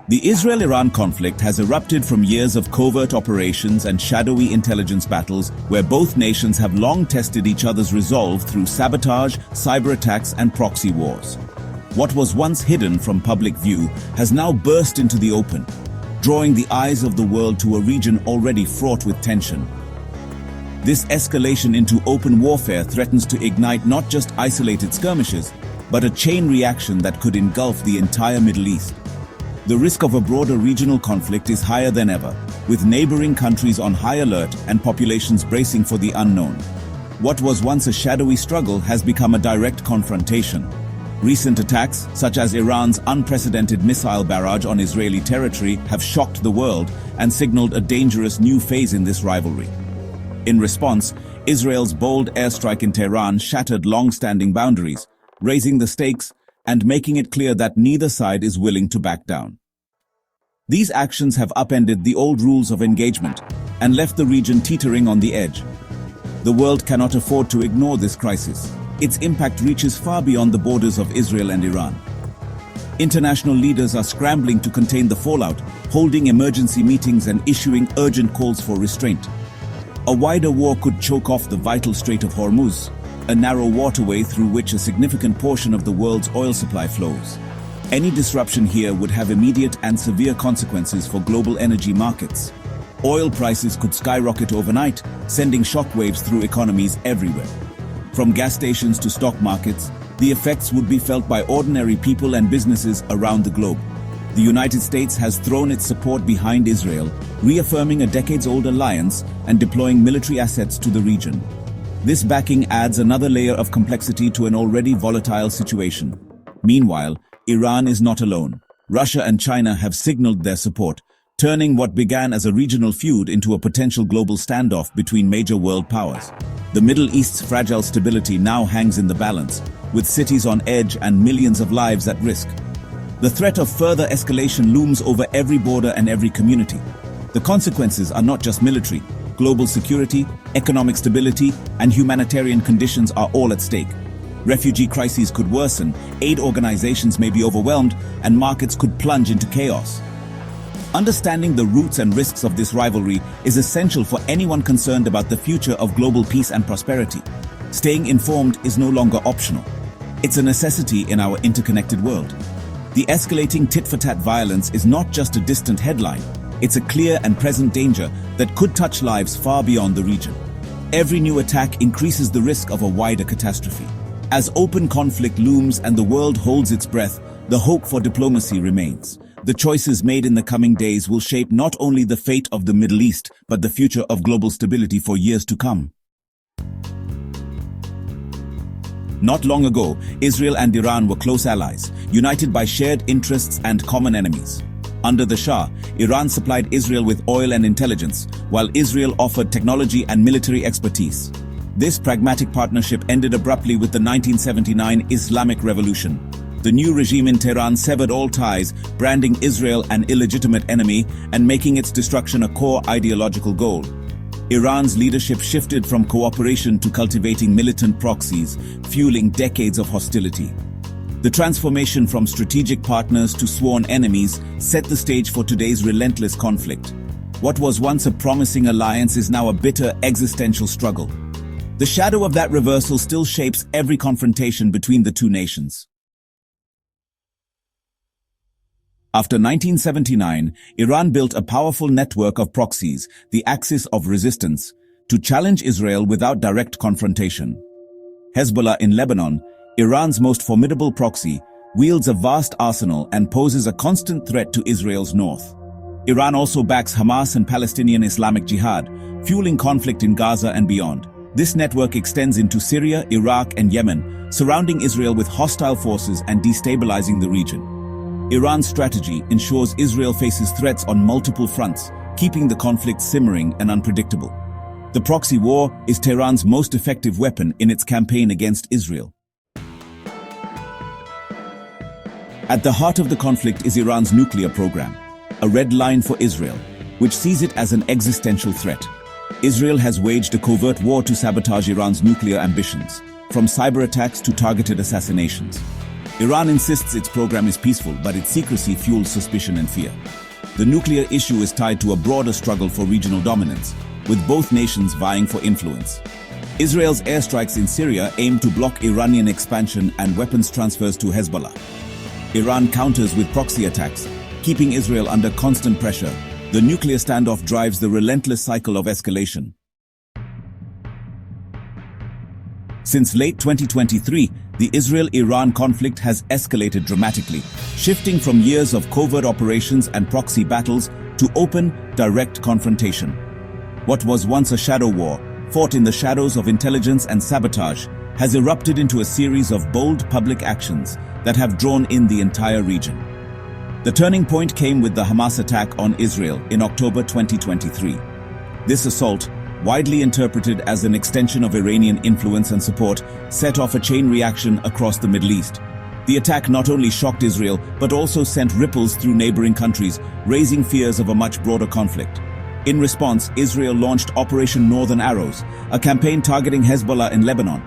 The Israel-Iran conflict has erupted from years of covert operations and shadowy intelligence battles where both nations have long tested each other's resolve through sabotage, cyber attacks, and proxy wars. What was once hidden from public view has now burst into the open, drawing the eyes of the world to a region already fraught with tension. This escalation into open warfare threatens to ignite not just isolated skirmishes, but a chain reaction that could engulf the entire Middle East. The risk of a broader regional conflict is higher than ever, with neighboring countries on high alert and populations bracing for the unknown. What was once a shadowy struggle has become a direct confrontation. Recent attacks, such as Iran's unprecedented missile barrage on Israeli territory, have shocked the world and signaled a dangerous new phase in this rivalry. In response, Israel's bold airstrike in Tehran shattered long-standing boundaries, raising the stakes and making it clear that neither side is willing to back down. These actions have upended the old rules of engagement and left the region teetering on the edge. The world cannot afford to ignore this crisis. Its impact reaches far beyond the borders of Israel and Iran. International leaders are scrambling to contain the fallout, holding emergency meetings and issuing urgent calls for restraint. A wider war could choke off the vital Strait of Hormuz, a narrow waterway through which a significant portion of the world's oil supply flows. Any disruption here would have immediate and severe consequences for global energy markets. Oil prices could skyrocket overnight, sending shockwaves through economies everywhere. From gas stations to stock markets, the effects would be felt by ordinary people and businesses around the globe. The United States has thrown its support behind Israel, reaffirming a decades-old alliance and deploying military assets to the region. This backing adds another layer of complexity to an already volatile situation. Meanwhile, Iran is not alone. Russia and China have signaled their support, turning what began as a regional feud into a potential global standoff between major world powers. The Middle East's fragile stability now hangs in the balance, with cities on edge and millions of lives at risk. The threat of further escalation looms over every border and every community. The consequences are not just military. Global security, economic stability, and humanitarian conditions are all at stake. Refugee crises could worsen, aid organizations may be overwhelmed, and markets could plunge into chaos. Understanding the roots and risks of this rivalry is essential for anyone concerned about the future of global peace and prosperity. Staying informed is no longer optional. It's a necessity in our interconnected world. The escalating tit-for-tat violence is not just a distant headline. It's a clear and present danger that could touch lives far beyond the region. Every new attack increases the risk of a wider catastrophe. As open conflict looms and the world holds its breath, the hope for diplomacy remains. The choices made in the coming days will shape not only the fate of the Middle East, but the future of global stability for years to come. Not long ago, Israel and Iran were close allies, united by shared interests and common enemies. Under the Shah, Iran supplied Israel with oil and intelligence, while Israel offered technology and military expertise. This pragmatic partnership ended abruptly with the 1979 Islamic Revolution. The new regime in Tehran severed all ties, branding Israel an illegitimate enemy and making its destruction a core ideological goal. Iran's leadership shifted from cooperation to cultivating militant proxies, fueling decades of hostility. The transformation from strategic partners to sworn enemies set the stage for today's relentless conflict. What was once a promising alliance is now a bitter existential struggle. The shadow of that reversal still shapes every confrontation between the two nations. After 1979, Iran built a powerful network of proxies, the axis of resistance, to challenge Israel without direct confrontation. Hezbollah in Lebanon, Iran's most formidable proxy, wields a vast arsenal and poses a constant threat to Israel's north. Iran also backs Hamas and Palestinian Islamic Jihad, fueling conflict in Gaza and beyond. This network extends into Syria, Iraq, and Yemen, surrounding Israel with hostile forces and destabilizing the region. Iran's strategy ensures Israel faces threats on multiple fronts, keeping the conflict simmering and unpredictable. The proxy war is Tehran's most effective weapon in its campaign against Israel. At the heart of the conflict is Iran's nuclear program, a red line for Israel, which sees it as an existential threat. Israel has waged a covert war to sabotage Iran's nuclear ambitions, from cyber attacks to targeted assassinations. Iran insists its program is peaceful, but its secrecy fuels suspicion and fear. The nuclear issue is tied to a broader struggle for regional dominance, with both nations vying for influence. Israel's airstrikes in Syria aim to block Iranian expansion and weapons transfers to Hezbollah. Iran counters with proxy attacks, keeping Israel under constant pressure. The nuclear standoff drives the relentless cycle of escalation. Since late 2023, the Israel-Iran conflict has escalated dramatically, shifting from years of covert operations and proxy battles to open, direct confrontation. What was once a shadow war, fought in the shadows of intelligence and sabotage, has erupted into a series of bold public actions that have drawn in the entire region. The turning point came with the Hamas attack on Israel in October 2023. This assault, widely interpreted as an extension of Iranian influence and support, set off a chain reaction across the Middle East. The attack not only shocked Israel, but also sent ripples through neighboring countries, raising fears of a much broader conflict. In response, Israel launched Operation Northern Arrows, a campaign targeting Hezbollah in Lebanon.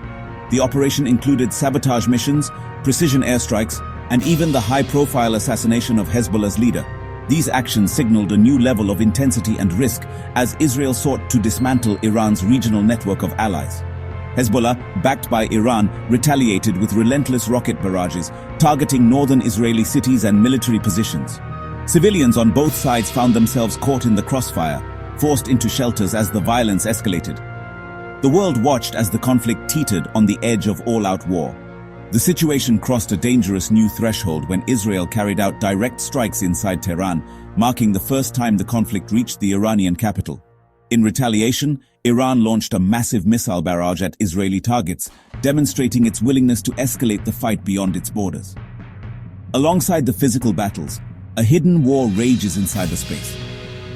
The operation included sabotage missions, precision airstrikes, and even the high-profile assassination of Hezbollah's leader. These actions signaled a new level of intensity and risk as Israel sought to dismantle Iran's regional network of allies. Hezbollah, backed by Iran, retaliated with relentless rocket barrages, targeting northern Israeli cities and military positions. Civilians on both sides found themselves caught in the crossfire, forced into shelters as the violence escalated. The world watched as the conflict teetered on the edge of all-out war. The situation crossed a dangerous new threshold when Israel carried out direct strikes inside Tehran, marking the first time the conflict reached the Iranian capital. In retaliation, Iran launched a massive missile barrage at Israeli targets, demonstrating its willingness to escalate the fight beyond its borders. Alongside the physical battles, a hidden war rages in cyberspace.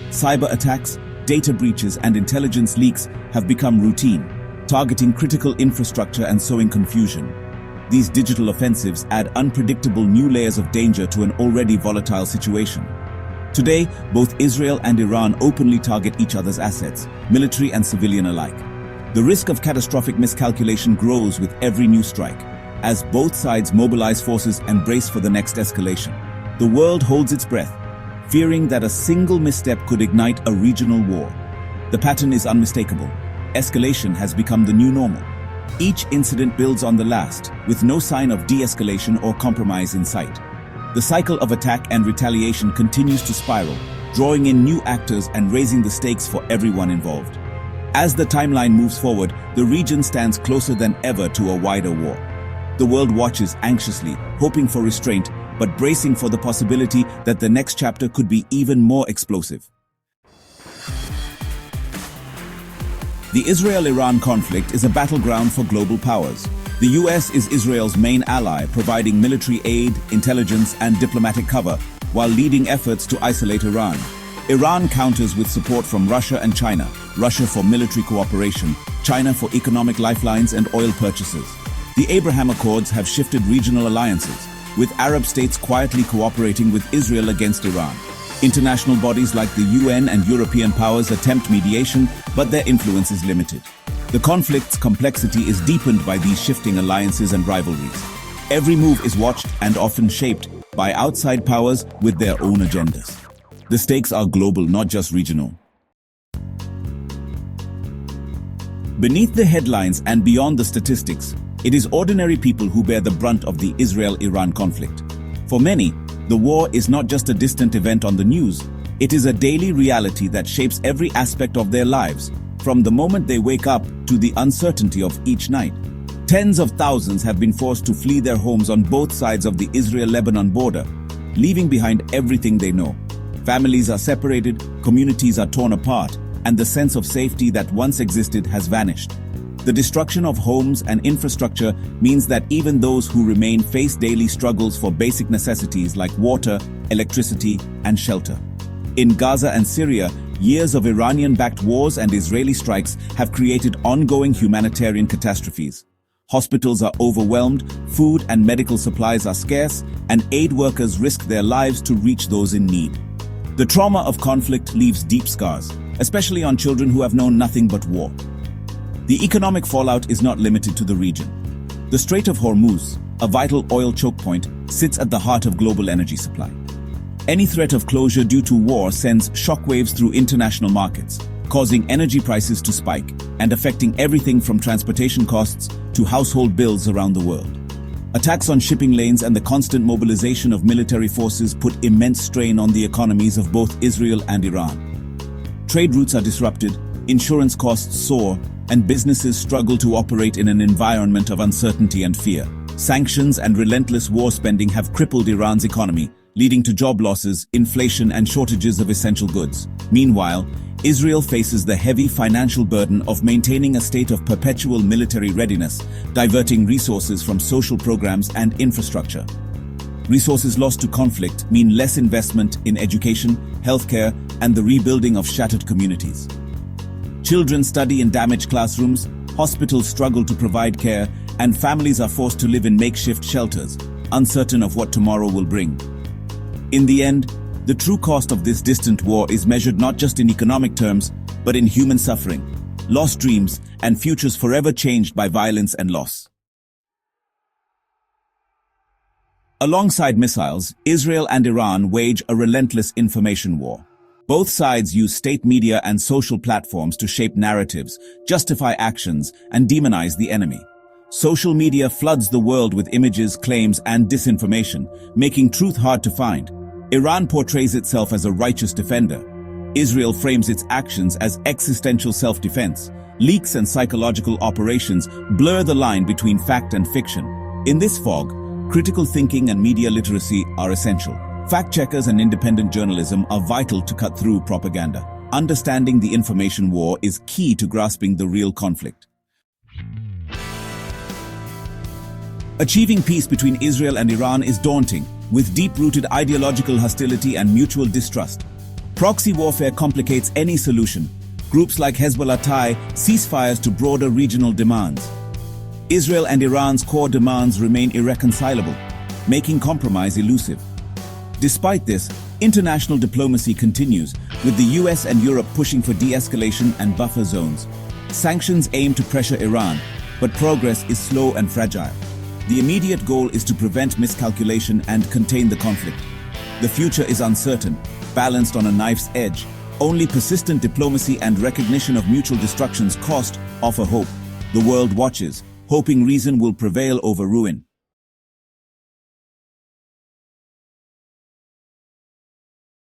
Cyber attacks, data breaches, and intelligence leaks have become routine, targeting critical infrastructure and sowing confusion. These digital offensives add unpredictable new layers of danger to an already volatile situation. Today, both Israel and Iran openly target each other's assets, military and civilian alike. The risk of catastrophic miscalculation grows with every new strike, as both sides mobilize forces and brace for the next escalation. The world holds its breath, fearing that a single misstep could ignite a regional war. The pattern is unmistakable. Escalation has become the new normal. Each incident builds on the last, with no sign of de-escalation or compromise in sight. The cycle of attack and retaliation continues to spiral, drawing in new actors and raising the stakes for everyone involved. As the timeline moves forward, the region stands closer than ever to a wider war. The world watches anxiously, hoping for restraint, but bracing for the possibility that the next chapter could be even more explosive. The Israel-Iran conflict is a battleground for global powers. The US is Israel's main ally, providing military aid, intelligence, and diplomatic cover, while leading efforts to isolate Iran. Iran counters with support from Russia and China, Russia for military cooperation, China for economic lifelines and oil purchases. The Abraham Accords have shifted regional alliances, with Arab states quietly cooperating with Israel against Iran. International bodies like the UN and European powers attempt mediation, but their influence is limited. The conflict's complexity is deepened by these shifting alliances and rivalries. Every move is watched and often shaped by outside powers with their own agendas. The stakes are global, not just regional. Beneath the headlines and beyond the statistics, it is ordinary people who bear the brunt of the Israel-Iran conflict. For many, the war is not just a distant event on the news, it is a daily reality that shapes every aspect of their lives, from the moment they wake up to the uncertainty of each night. Tens of thousands have been forced to flee their homes on both sides of the Israel-Lebanon border, leaving behind everything they know. Families are separated, communities are torn apart, and the sense of safety that once existed has vanished. The destruction of homes and infrastructure means that even those who remain face daily struggles for basic necessities like water, electricity, and shelter. In Gaza and Syria, years of Iranian-backed wars and Israeli strikes have created ongoing humanitarian catastrophes. Hospitals are overwhelmed, food and medical supplies are scarce, and aid workers risk their lives to reach those in need. The trauma of conflict leaves deep scars, especially on children who have known nothing but war. The economic fallout is not limited to the region. The Strait of Hormuz, a vital oil choke point, sits at the heart of global energy supply. Any threat of closure due to war sends shockwaves through international markets, causing energy prices to spike and affecting everything from transportation costs to household bills around the world. Attacks on shipping lanes and the constant mobilization of military forces put immense strain on the economies of both Israel and Iran. Trade routes are disrupted, insurance costs soar, and businesses struggle to operate in an environment of uncertainty and fear. Sanctions and relentless war spending have crippled Iran's economy, leading to job losses, inflation, and shortages of essential goods. Meanwhile, Israel faces the heavy financial burden of maintaining a state of perpetual military readiness, diverting resources from social programs and infrastructure. Resources lost to conflict mean less investment in education, healthcare, and the rebuilding of shattered communities. Children study in damaged classrooms, hospitals struggle to provide care, and families are forced to live in makeshift shelters, uncertain of what tomorrow will bring. In the end, the true cost of this distant war is measured not just in economic terms, but in human suffering, lost dreams, and futures forever changed by violence and loss. Alongside missiles, Israel and Iran wage a relentless information war. Both sides use state media and social platforms to shape narratives, justify actions, and demonize the enemy. Social media floods the world with images, claims, and disinformation, making truth hard to find. Iran portrays itself as a righteous defender. Israel frames its actions as existential self-defense. Leaks and psychological operations blur the line between fact and fiction. In this fog, critical thinking and media literacy are essential. Fact-checkers and independent journalism are vital to cut through propaganda. Understanding the information war is key to grasping the real conflict. Achieving peace between Israel and Iran is daunting, with deep-rooted ideological hostility and mutual distrust. Proxy warfare complicates any solution. Groups like Hezbollah tie ceasefires to broader regional demands. Israel and Iran's core demands remain irreconcilable, making compromise elusive. Despite this, international diplomacy continues, with the US and Europe pushing for de-escalation and buffer zones. Sanctions aim to pressure Iran, but progress is slow and fragile. The immediate goal is to prevent miscalculation and contain the conflict. The future is uncertain, balanced on a knife's edge. Only persistent diplomacy and recognition of mutual destruction's cost offer hope. The world watches, hoping reason will prevail over ruin.